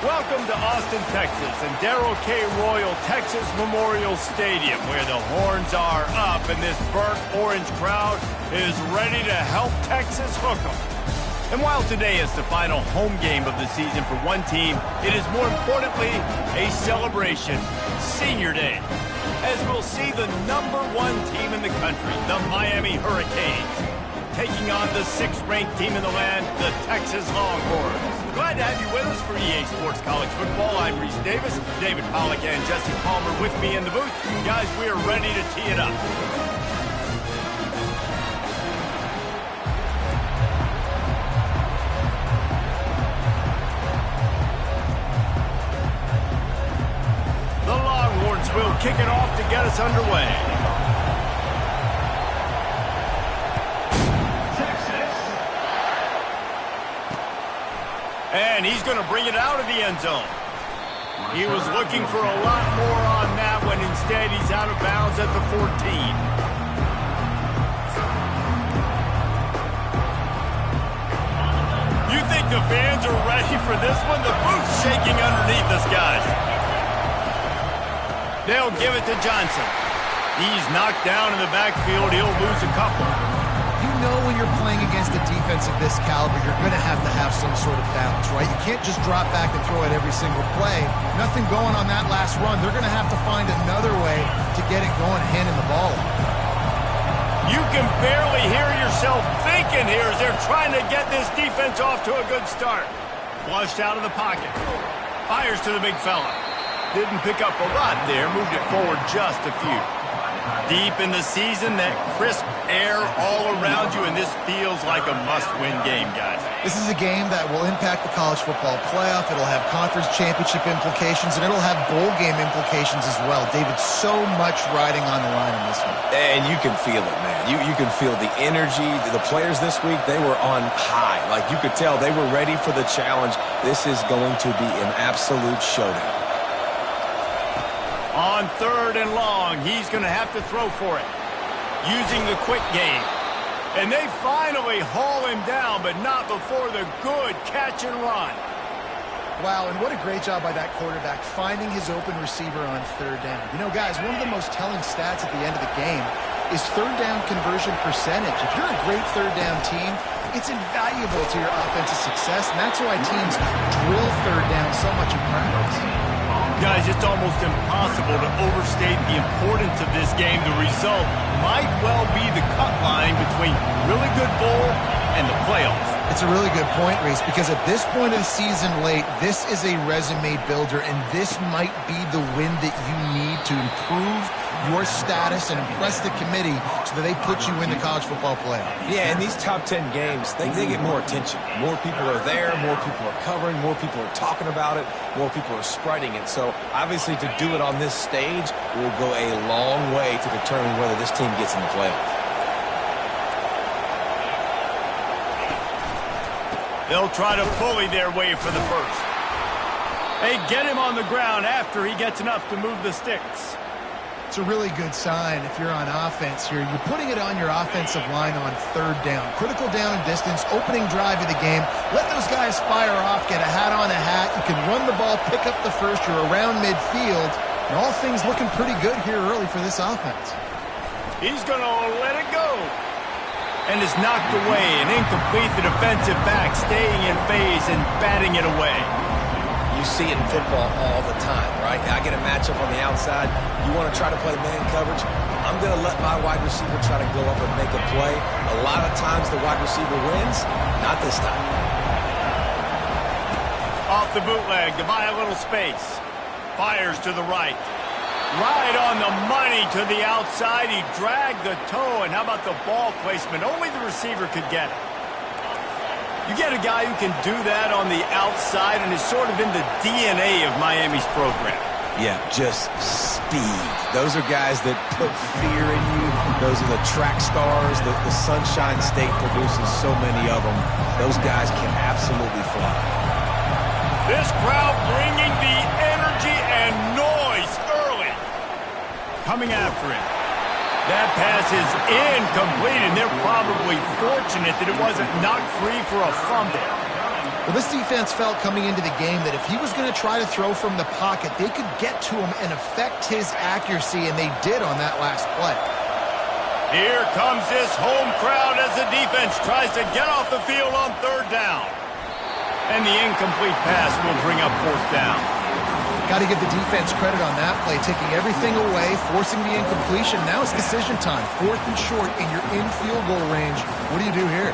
Welcome to Austin, Texas, and Darrell K. Royal Texas Memorial Stadium, where the horns are up and this burnt orange crowd is ready to help Texas hook 'em. And while today is the final home game of the season for one team, it is more importantly a celebration, Senior Day, as we'll see the #1 team in the country, the Miami Hurricanes, taking on the 6th-ranked team in the land, the Texas Longhorns. Glad to have you with us for EA Sports College Football. I'm Reese Davis, David Pollack and Jesse Palmer with me in the booth. Guys, we are ready to tee it up. The Longhorns will kick it off to get us underway. And he's going to bring it out of the end zone. He was looking for a lot more on that one. Instead, he's out of bounds at the 14. You think the fans are ready for this one? The booth's shaking underneath us, guys. They'll give it to Johnson. He's knocked down in the backfield. He'll lose a couple. You know when you're playing against a defense of this caliber, you're going to have some sort of balance, right? You can't just drop back and throw it every single play. Nothing going on that last run. They're going to have to find another way to get it going, handing the ball off. You can barely hear yourself thinking here as they're trying to get this defense off to a good start. Flushed out of the pocket. Fires to the big fella. Didn't pick up a lot there. Moved it forward just a few. Deep in the season, that crisp air all around you, and this feels like a must-win game, guys. This is a game that will impact the college football playoff. It'll have conference championship implications, and it'll have bowl game implications as well. David, so much riding on the line in this one. And you can feel it, man. You can feel the energy. The players this week, they were on high. Like, you could tell they were ready for the challenge. This is going to be an absolute showdown. On 3rd and long, he's going to have to throw for it, using the quick game. And they finally haul him down, but not before the good catch and run. Wow, and what a great job by that quarterback, finding his open receiver on 3rd down. You know, guys, one of the most telling stats at the end of the game is 3rd down conversion percentage. If you're a great 3rd down team, it's invaluable to your offensive success, and that's why teams drill 3rd down so much in practice. Guys, it's almost impossible to overstate the importance of this game. The result might well be the cut line between really good bowl and the playoffs. It's a really good point, Reese, because at this point of the season late, this is a resume builder, and this might be the win that you need to improve your status and impress the committee so that they put you in the college football playoff. Yeah, in these top 10 games, they get more attention. More people are there, more people are covering, more people are talking about it, more people are spreading it. So, obviously, to do it on this stage will go a long way to determine whether this team gets in the playoffs. They'll try to bully their way for the first. They get him on the ground after he gets enough to move the sticks. It's a really good sign if you're on offense here. You're putting it on your offensive line on 3rd down. Critical down and distance, opening drive of the game. Let those guys fire off, get a hat on a hat. You can run the ball, pick up the first. You're around midfield. And all things looking pretty good here early for this offense. He's going to let it go. And is knocked away and incomplete. The defensive back staying in phase and batting it away. You see it in football all the time, right? I get a matchup on the outside. You want to try to play man coverage? I'm going to let my wide receiver try to go up and make a play. A lot of times the wide receiver wins. Not this time. Off the bootleg to buy a little space. Fires to the right. Right on the money to the outside. He dragged the toe, and how about the ball placement? Only the receiver could get it. You get a guy who can do that on the outside and is sort of in the DNA of Miami's program. Yeah, just speed. Those are guys that put fear in you. Those are the track stars. The Sunshine State produces so many of them. Those guys can absolutely fly. This crowd bringing the energy and noise early. Coming after it. That pass is incomplete, and they're probably fortunate that it wasn't knocked free for a fumble. Well, this defense felt coming into the game that if he was going to try to throw from the pocket, they could get to him and affect his accuracy, and they did on that last play. Here comes this home crowd as the defense tries to get off the field on third down. And the incomplete pass will bring up fourth down. Got to give the defense credit on that play, taking everything away, forcing the incompletion. Now it's decision time. Fourth and short, and you're in field goal range. What do you do here?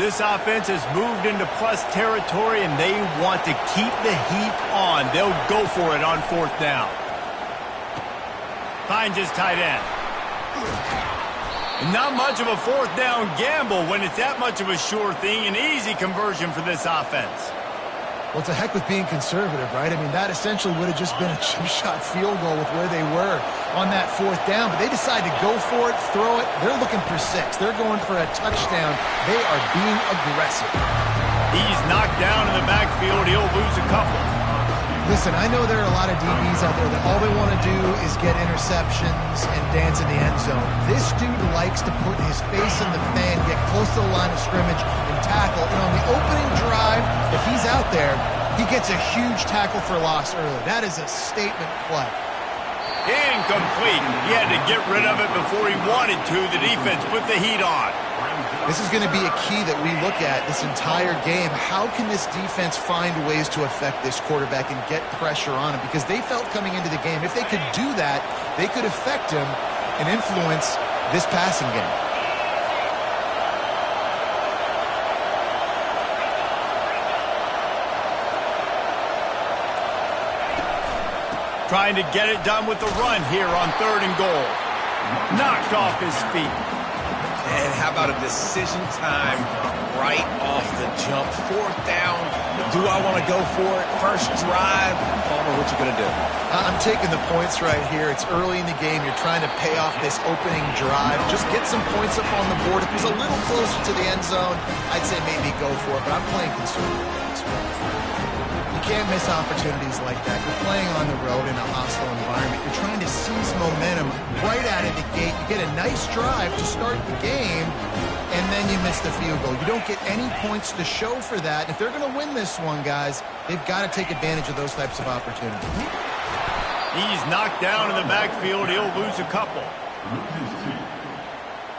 This offense has moved into plus territory, and they want to keep the heat on. They'll go for it on fourth down. Finds his tight end. Not much of a fourth down gamble when it's that much of a sure thing. An easy conversion for this offense. Well, it's a heck with being conservative, right? I mean, that essentially would have just been a chip shot field goal with where they were on that fourth down. But they decide to go for it, throw it. They're looking for 6. They're going for a touchdown. They are being aggressive. He's knocked down in the backfield. He'll lose a couple. Listen, I know there are a lot of DBs out there that all they want to do is get interceptions and dance in the end zone. This dude likes to put his face in the fan, get close to the line of scrimmage, and tackle. And on the opening drive, if he's out there, he gets a huge tackle for loss early. That is a statement play. Incomplete. He had to get rid of it before he wanted to. The defense put the heat on. This is going to be a key that we look at this entire game. How can this defense find ways to affect this quarterback and get pressure on him? Because they felt coming into the game, if they could do that, they could affect him and influence this passing game. Trying to get it done with the run here on third and goal. Knocked off his feet. And how about a decision time right off the jump? Fourth down. Do I want to go for it? First drive. Palmer, what you going to do? I'm taking the points right here. It's early in the game. You're trying to pay off this opening drive. Just get some points up on the board. If it was a little closer to the end zone, I'd say maybe go for it. But I'm playing conservative. You can't miss opportunities like that. You're playing on the road in a hostile environment. You're trying to seize momentum right out of the gate. You get a nice drive to start the game, and then you miss the field goal. You don't get any points to show for that. If they're going to win this one, guys, they've got to take advantage of those types of opportunities. He's knocked down in the backfield. He'll lose a couple.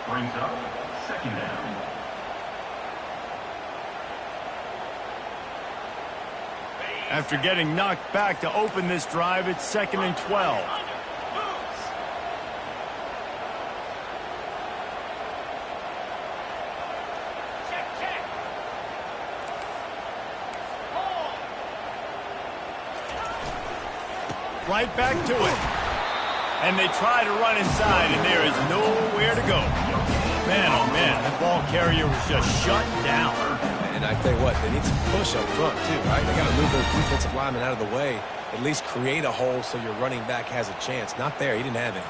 Brings up second down. After getting knocked back to open this drive, it's 2nd and 12. Right back to it. And they try to run inside, and there is nowhere to go. Man, oh man, that ball carrier was just shut down. And I tell you what, they need some push up front too, right? They got to move their defensive lineman out of the way, at least create a hole so your running back has a chance. Not there. He didn't have any.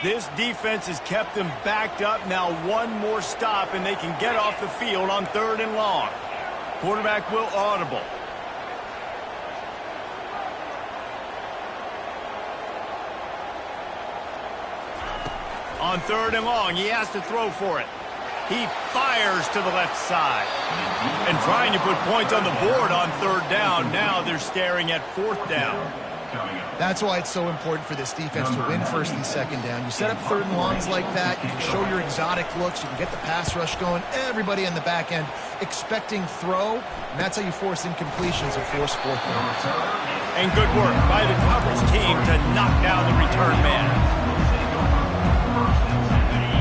This defense has kept them backed up. Now one more stop, and they can get off the field on 3rd and long. Quarterback will audible. On 3rd and long, he has to throw for it. He fires to the left side. And trying to put points on the board on 3rd down. Now they're staring at 4th down. That's why it's so important for this defense to win 1st and 2nd down. You set up 3rd and longs like that. You can show your exotic looks. You can get the pass rush going. Everybody in the back end expecting throw. And that's how you force incompletions and force 4th down. And good work by the coverage team to knock down the return man.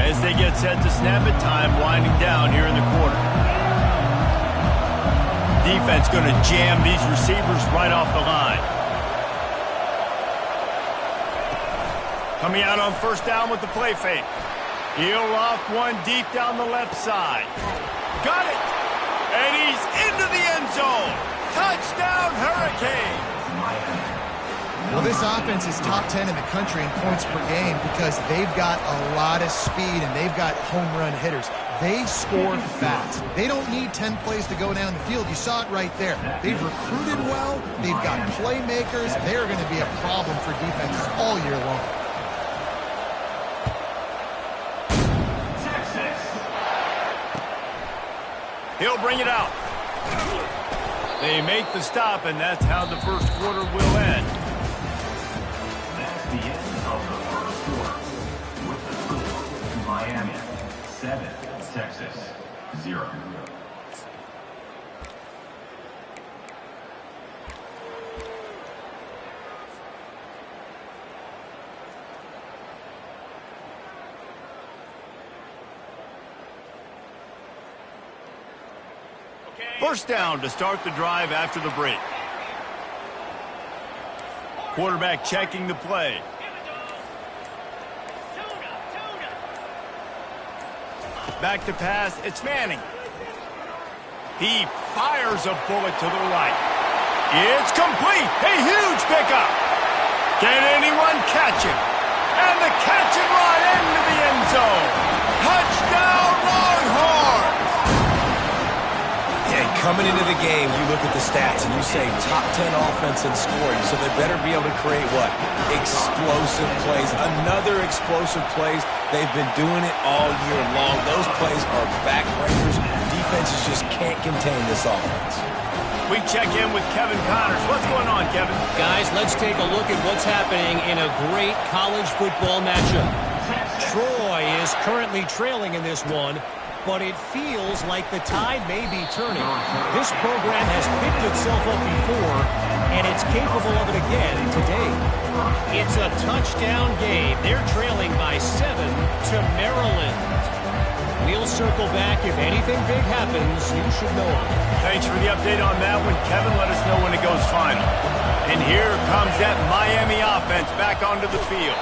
As they get set to snap it, time winding down here in the quarter. Defense going to jam these receivers right off the line. Coming out on 1st down with the play fake. He'll loft one deep down the left side. Got it! And he's into the end zone. Touchdown, Hurricanes! Well, this offense is top 10 in the country in points per game because they've got a lot of speed and they've got home run hitters. They score fast. They don't need 10 plays to go down the field. You saw it right there. They've recruited well. They've got playmakers. They're going to be a problem for defenses all year long. He'll bring it out. They make the stop, and that's how the first quarter will end. That's the end of the first quarter. With the score, Miami 7, Texas 0. First down to start the drive after the break. Quarterback checking the play. Back to pass, it's Manning. He fires a bullet to the right. It's complete, a huge pickup. Can anyone catch him? And the catch and run into the end zone. Touchdown Longhorns! Yeah, coming into the game, you look at the stats and you say top 10 offense in scoring, so they better be able to create what? Explosive plays. Another explosive plays. They've been doing it all year long. Those plays are backbreakers. Defenses just can't contain this offense. We check in with Kevin Connors. What's going on, Kevin? Guys, let's take a look at what's happening in a great college football matchup. Troy is currently trailing in this one, but it feels like the tide may be turning. This program has picked itself up before, and it's capable of it again today. It's a touchdown game. They're trailing by 7 to Maryland. We'll circle back. If anything big happens, you should know it. Thanks for the update on that one, Kevin. Let us know when it goes final. And here comes that Miami offense back onto the field.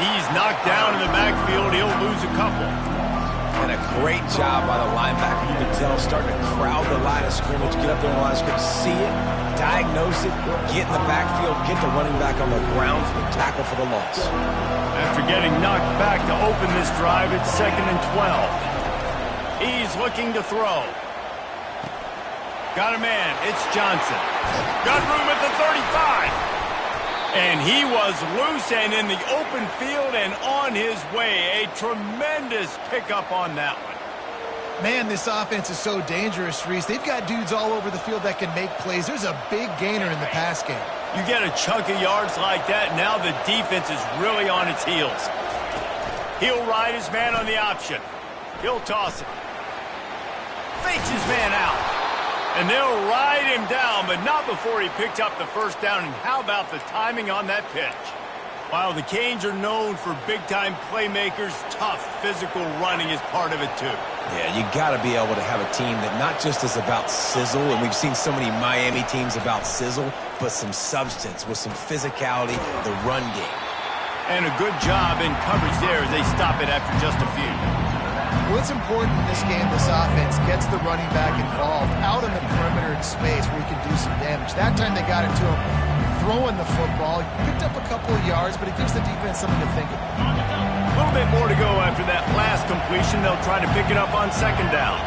He's knocked down in the backfield. He'll lose a couple. And a great job by the linebacker. You can tell starting to crowd the line of scrimmage, get up there in the line of scrimmage, see it, diagnose it, get in the backfield, get the running back on the ground for the tackle for the loss. After getting knocked back to open this drive, it's 2nd and 12. He's looking to throw. Got a man. It's Johnson. Got room at the 35. And he was loose and in the open field and on his way. A tremendous pickup on that one. Man, this offense is so dangerous, Reese. They've got dudes all over the field that can make plays. There's a big gainer in the pass game. You get a chunk of yards like that, now the defense is really on its heels. He'll ride his man on the option. He'll toss it. Fakes his man out. And they'll ride him down, but not before he picked up the first down. And how about the timing on that pitch? While the Canes are known for big-time playmakers, tough physical running is part of it too. Yeah, you got to be able to have a team that not just is about sizzle, and we've seen so many Miami teams about sizzle, but some substance with some physicality, the run game. And a good job in coverage there as they stop it after just a few. Well, it's important in this game, this offense gets the running back involved out in the perimeter in space where he can do some damage. That time they got it to him throwing the football. He picked up a couple of yards, but it gives the defense something to think about. A little bit more to go after that last completion. They'll try to pick it up on 2nd down.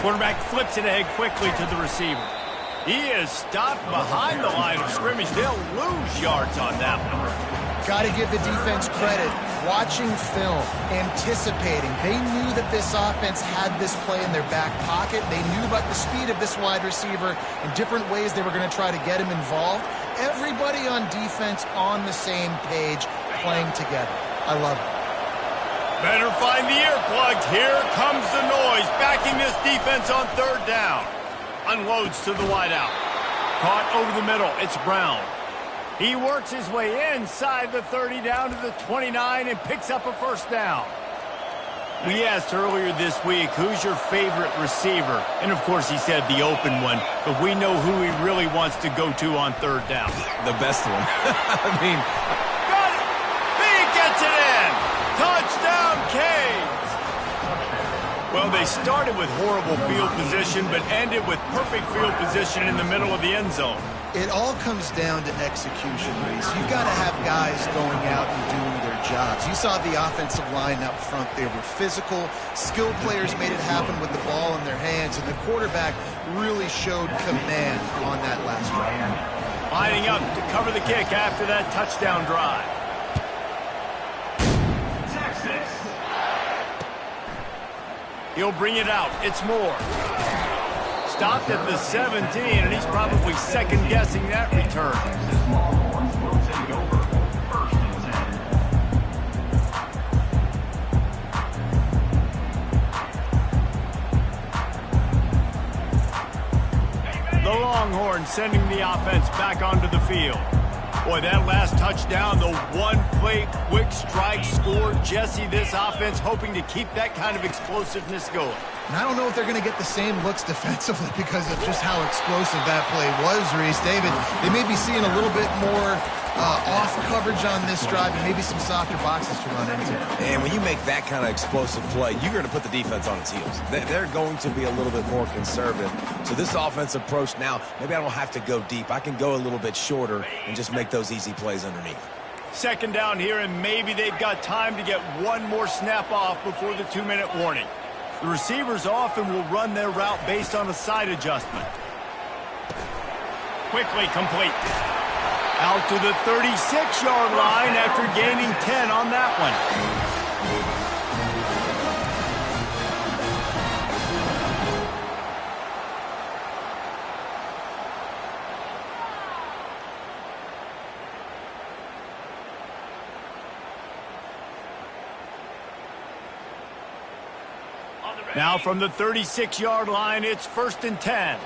Quarterback flips it ahead quickly to the receiver. He is stopped behind the line of scrimmage. They'll lose yards on that one. Got to give the defense credit. Watching film, anticipating. They knew that this offense had this play in their back pocket. They knew about the speed of this wide receiver and different ways they were going to try to get him involved. Everybody on defense on the same page, playing together. I love it. Better find the earplugs. Here comes the noise, backing this defense on 3rd down. Unloads to the wideout. Caught over the middle. It's Brown. He works his way inside the 30 down to the 29 and picks up a first down. We asked earlier this week, who's your favorite receiver? And, of course, he said the open one, but we know who he really wants to go to on 3rd down. The best one. I mean... Got it! He gets it in! Touchdown, Canes! Well, they started with horrible field position, but ended with perfect field position in the middle of the end zone. It all comes down to execution, Reese. You've got to have guys going out and doing their jobs. You saw the offensive line up front. They were physical. Skilled players made it happen with the ball in their hands, and the quarterback really showed command on that last drive. Lining up to cover the kick after that touchdown drive. Texas. He'll bring it out. It's Moore. Stopped at the 17, and he's probably second-guessing that return. Texas Longhorns will take over. First and 10. The Longhorns sending the offense back onto the field. Boy, that last touchdown, the one-play quick strike score. Jesse, this offense hoping to keep that kind of explosiveness going. And I don't know if they're going to get the same looks defensively because of just how explosive that play was, Reese. David, they may be seeing a little bit more off coverage on this drive and maybe some softer boxes to run into. And when you make that kind of explosive play, you're going to put the defense on its heels. They're going to be a little bit more conservative. So this offensive approach now, maybe I don't have to go deep. I can go a little bit shorter and just make those easy plays underneath. Second down here, and maybe they've got time to get one more snap off before the 2-minute warning. The receivers often will run their route based on a side adjustment. Quickly complete. Out to the 36-yard line after gaining 10 on that one. Now from the 36-yard line, it's 1st and 10.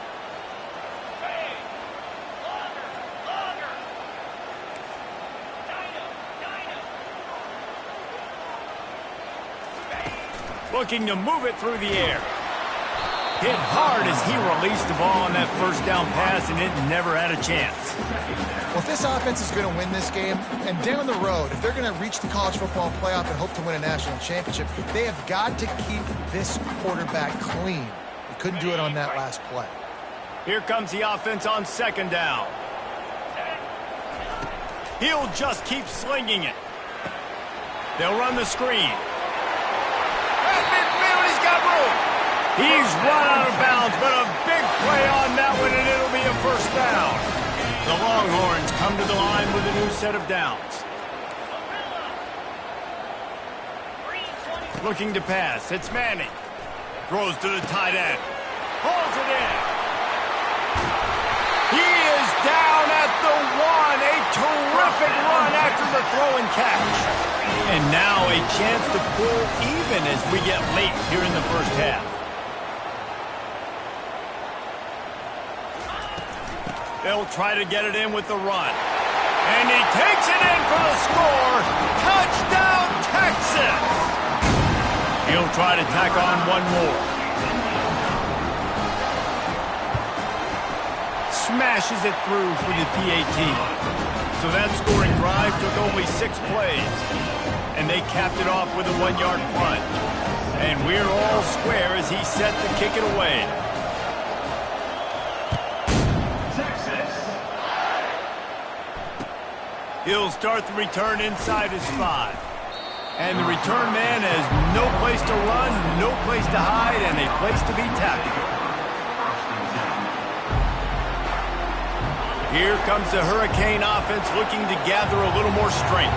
Looking to move it through the air. Hit hard as he released the ball on that first down pass, and it never had a chance. Well, if this offense is going to win this game, and down the road, if they're going to reach the college football playoff and hope to win a national championship, they have got to keep this quarterback clean. They couldn't do it on that last play. Here comes the offense on 2nd down. He'll just keep slinging it. They'll run the screen. At midfield, he's got room. He's run out of bounds, but a big play on that one, and it'll be a 1st down. The Longhorns come to the line with a new set of downs. Looking to pass. It's Manning. Throws to the tight end. Pulls it in. He is down at the 1. A terrific run after the throw and catch. And now a chance to pull even as we get late here in the first half. They'll try to get it in with the run. And he takes it in for the score. Touchdown, Texas! He'll try to tack on one more. Smashes it through for the PAT. So that scoring drive took only 6 plays. And they capped it off with a 1-yard punt. And we're all square as he's set to kick it away. He'll start the return inside his 5. And the return man has no place to run, no place to hide, and a place to be tackled. Here comes the Hurricane offense looking to gather a little more strength.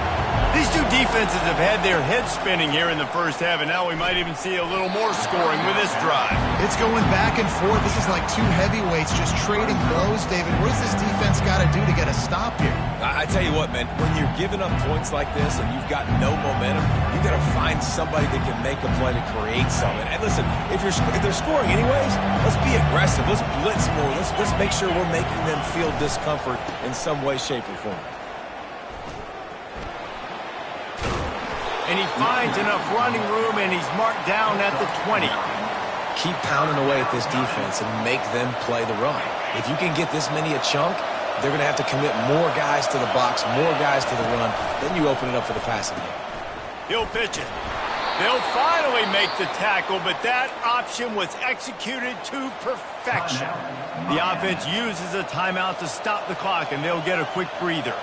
These two defenses have had their heads spinning here in the first half, and now we might even see a little more scoring with this drive. It's going back and forth. This is like two heavyweights just trading blows, David. What does this defense got to do to get a stop here? I tell you what, man, when you're giving up points like this and you've got no momentum, you got to find somebody that can make a play to create something. And listen, if they're scoring anyways, let's be aggressive. Let's blitz more. Let's make sure we're making them feel discomfort in some way, shape, or form. And he finds enough running room, and he's marked down at the 20. Keep pounding away at this defense and make them play the run. If you can get this many a chunk, they're going to have to commit more guys to the box, more guys to the run. Then you open it up for the passing game. He'll pitch it. They'll finally make the tackle, but that option was executed to perfection. The offense uses a timeout to stop the clock, and they'll get a quick breather.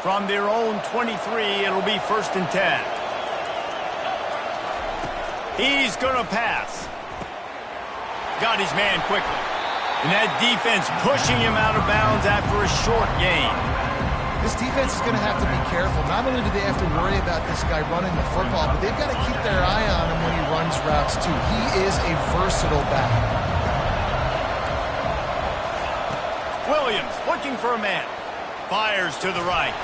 From their own 23, it'll be 1st and 10. He's going to pass. Got his man quickly. And that defense pushing him out of bounds after a short gain. This defense is going to have to be careful. Not only do they have to worry about this guy running the football, but they've got to keep their eye on him when he runs routes too. He is a versatile back. Williams looking for a man. Fires to the right.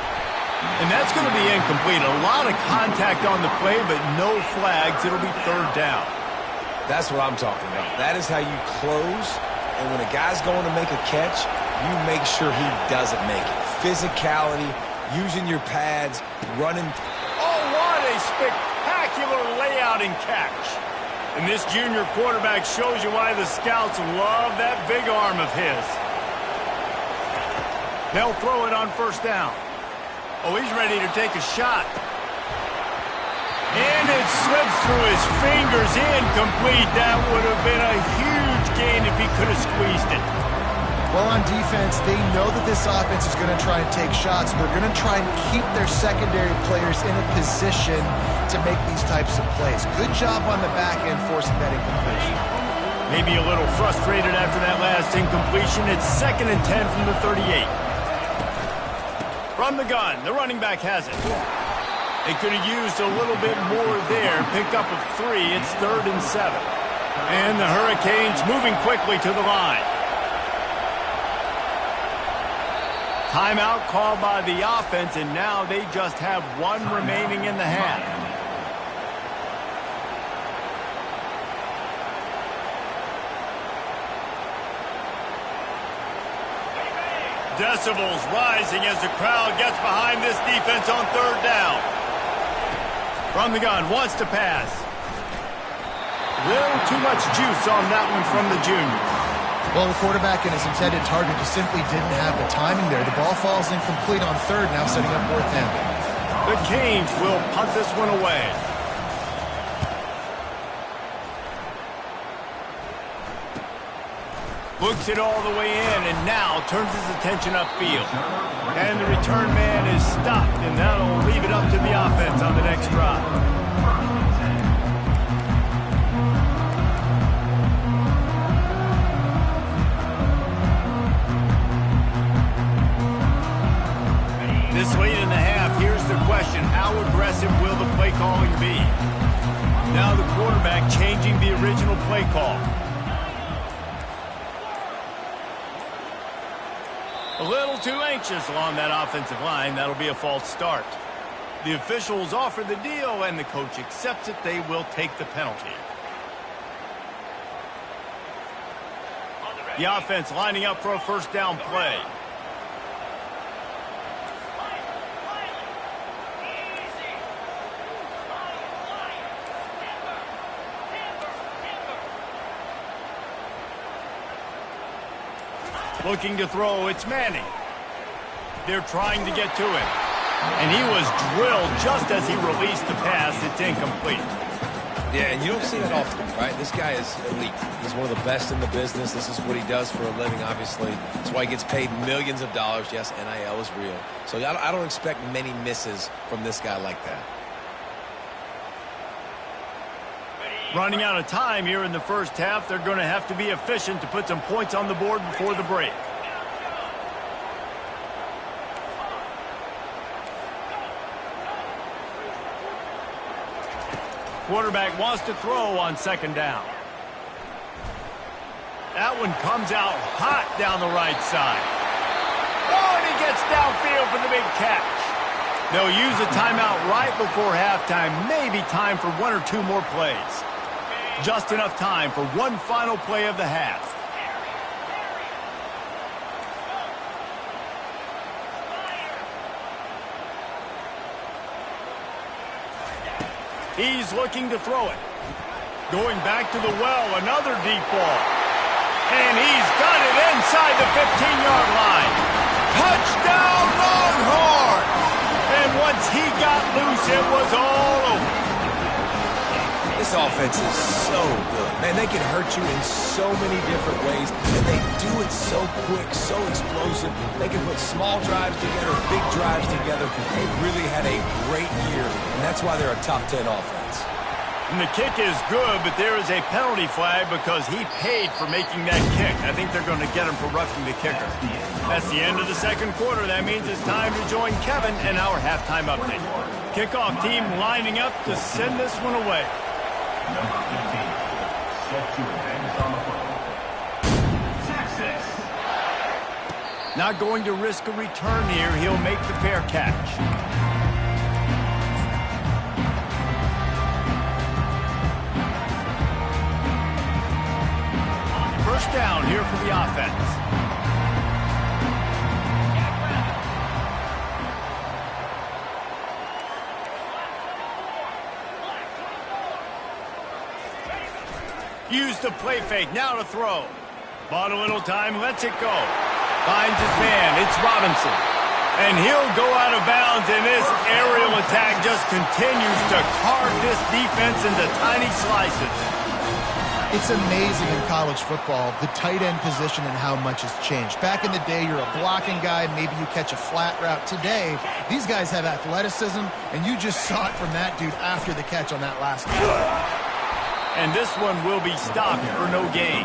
And that's going to be incomplete. A lot of contact on the play, but no flags. It'll be 3rd down. That's what I'm talking about. That is how you close. And when a guy's going to make a catch, you make sure he doesn't make it. Physicality, using your pads, running. Oh, what a spectacular layout and catch. And this junior quarterback shows you why the scouts love that big arm of his. They'll throw it on 1st down. Oh, he's ready to take a shot. And it slips through his fingers, incomplete. That would have been a huge gain if he could have squeezed it. Well, on defense, they know that this offense is going to try and take shots. They're going to try and keep their secondary players in a position to make these types of plays. Good job on the back end forcing that incompletion. Maybe a little frustrated after that last incompletion. It's 2nd and 10 from the 38. From the gun, the running back has it. They could have used a little bit more there. Pick up of 3. It's 3rd and 7. And the Hurricanes moving quickly to the line. Timeout called by the offense, and now they just have 1 remaining in the half. Decibels rising as the crowd gets behind this defense on 3rd down. From the gun, wants to pass. Little too much juice on that one from the junior. Well, the quarterback and his intended target just simply didn't have the timing there. The ball falls incomplete on 3rd, now setting up 4th down. The Canes will punt this one away. Looks it all the way in, and now turns his attention upfield. And the return man is stopped, and that'll leave it up to the offense on the next drive. This late in the half, here's the question. How aggressive will the play calling be? Now the quarterback changing the original play call. A little too anxious along that offensive line. That'll be a false start. The officials offer the deal, and the coach accepts it. They will take the penalty. The offense lining up for a 1st down play. Looking to throw, it's Manning. They're trying to get to him. And he was drilled just as he released the pass. It's incomplete. Yeah, and you don't see that often, right? This guy is elite. He's one of the best in the business. This is what he does for a living, obviously. That's why he gets paid millions of dollars. Yes, NIL is real. So I don't expect many misses from this guy like that. Running out of time here in the 1st half. They're going to have to be efficient to put some points on the board before the break. Quarterback wants to throw on 2nd down. That one comes out hot down the right side. Oh, and he gets downfield for the big catch. They'll use a timeout right before halftime. Maybe time for 1 or 2 more plays. Just enough time for one final play of the half. He's looking to throw it. Going back to the well, another deep ball. And he's got it inside the 15-yard line. Touchdown, Longhorns! And once he got loose, it was all over. This This offense is so good. Man, they can hurt you in so many different ways, and they do it so quick, so explosive. They can put small drives together, big drives together. They've really had a great year, and that's why they're a top 10 offense. And the kick is good, but there is a penalty flag because he paid for making that kick. I think they're going to get him for roughing the kicker. That's the end of the second quarter. That means it's time to join Kevin and our halftime update. Kickoff team lining up to send this one away. Number 15, set to advance on the football. Texas. Not going to risk a return here. He'll make the fair catch. First down here for the offense. Use the play fake, now to throw. Bought a little time, lets it go. Finds his man, it's Robinson. And he'll go out of bounds, and this aerial attack just continues to carve this defense into tiny slices. It's amazing in college football, the tight end position and how much has changed. Back in the day, you're a blocking guy, maybe you catch a flat route. Today, these guys have athleticism, and you just saw it from that dude after the catch on that last one. And this one will be stopped for no gain.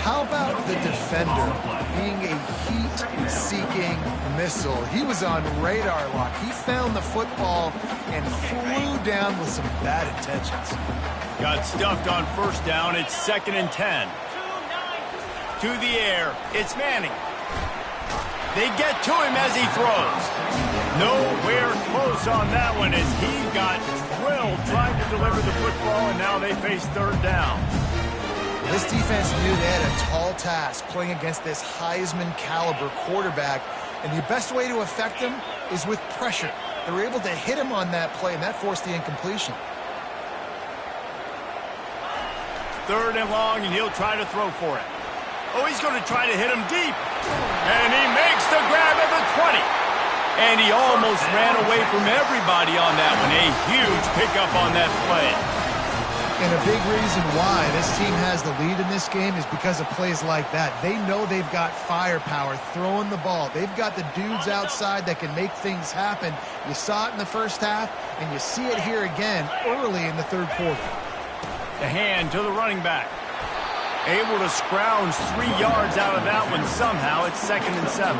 How about the defender being a heat-seeking missile? He was on radar lock. He found the football and flew down with some bad intentions. Got stuffed on first down. It's 2nd and 10. To the air. It's Manning. They get to him as he throws. Nowhere close on that one as he got drilled trying to deliver the football, and now they face third down. This defense knew they had a tall task playing against this Heisman caliber quarterback, and the best way to affect him is with pressure. They were able to hit him on that play, and that forced the incompletion. Third and long, and he'll try to throw for it. Oh, he's going to try to hit him deep. And he makes the grab at the 20. And he almost ran away from everybody on that one. A huge pickup on that play. And a big reason why this team has the lead in this game is because of plays like that. They know they've got firepower throwing the ball. They've got the dudes outside that can make things happen. You saw it in the first half, and you see it here again early in the third quarter. The hand to the running back. Able to scrounge 3 yards out of that one somehow. It's 2nd and 7.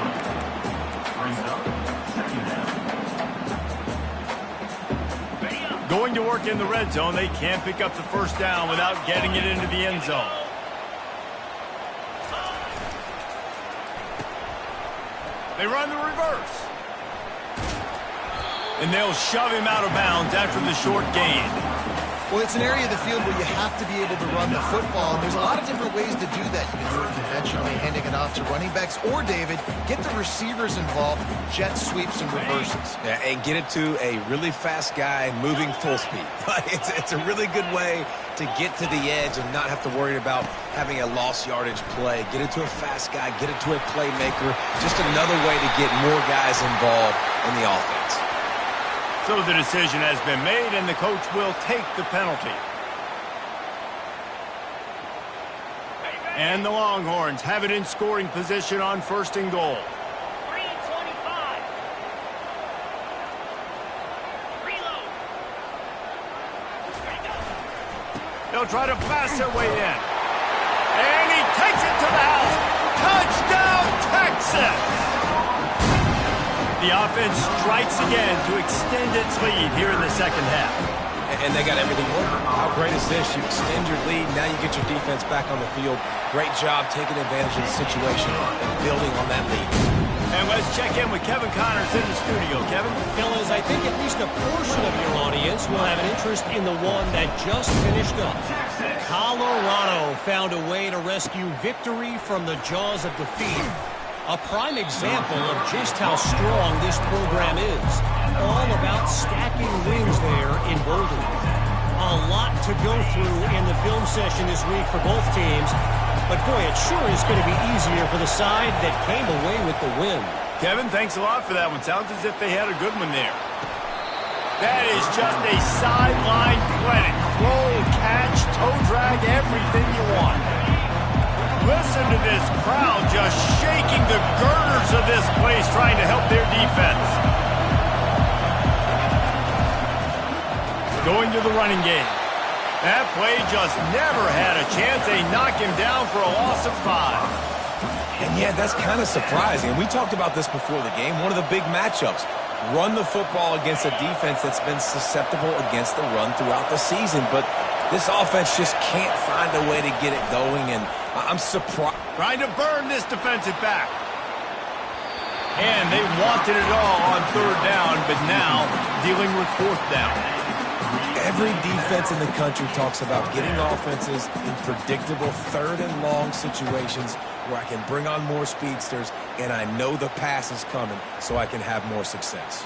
Brings up second down. Going to work in the red zone. They can't pick up the first down without getting it into the end zone. They run the reverse. And they'll shove him out of bounds after the short gain. Well, it's an area of the field where you have to be able to run the football, and there's a lot of different ways to do that. You can do it conventionally, handing it off to running backs, or, David, get the receivers involved, jet sweeps and reverses. Yeah, and get it to a really fast guy moving full speed. It's a really good way to get to the edge and not have to worry about having a lost yardage play. Get it to a fast guy, get it to a playmaker. Just another way to get more guys involved in the offense. So the decision has been made, and the coach will take the penalty. And the Longhorns have it in scoring position on 1st and goal. 3:25. Reload. They'll try to blast their way in. And he takes it to the house. Touchdown, Texas! The offense strikes again to extend its lead here in the second half. And they got everything working. How great is this? You extend your lead, now you get your defense back on the field. Great job taking advantage of the situation and building on that lead. And let's check in with Kevin Connors in the studio. Kevin? Fellas, I think at least a portion of your audience will have an interest in the one that just finished up. Colorado found a way to rescue victory from the jaws of defeat. A prime example of just how strong this program is. All about stacking wins there in Boulder. A lot to go through in the film session this week for both teams. But boy, it sure is going to be easier for the side that came away with the win. Kevin, thanks a lot for that one. Sounds as if they had a good one there. That is just a sideline clinic. Throw, catch, toe drag, everything you want. Listen to this crowd just shaking the girders of this place trying to help their defense. Going to the running game. That play just never had a chance. They knock him down for a loss of 5. And yeah, that's kind of surprising. And we talked about this before the game. One of the big matchups. Run the football against a defense that's been susceptible against the run throughout the season. But this offense just can't find a way to get it going. And I'm surprised. Trying to burn this defensive back. And they wanted it all on 3rd down, but now dealing with 4th down. Every defense in the country talks about getting offenses in predictable 3rd and long situations where I can bring on more speedsters and I know the pass is coming so I can have more success.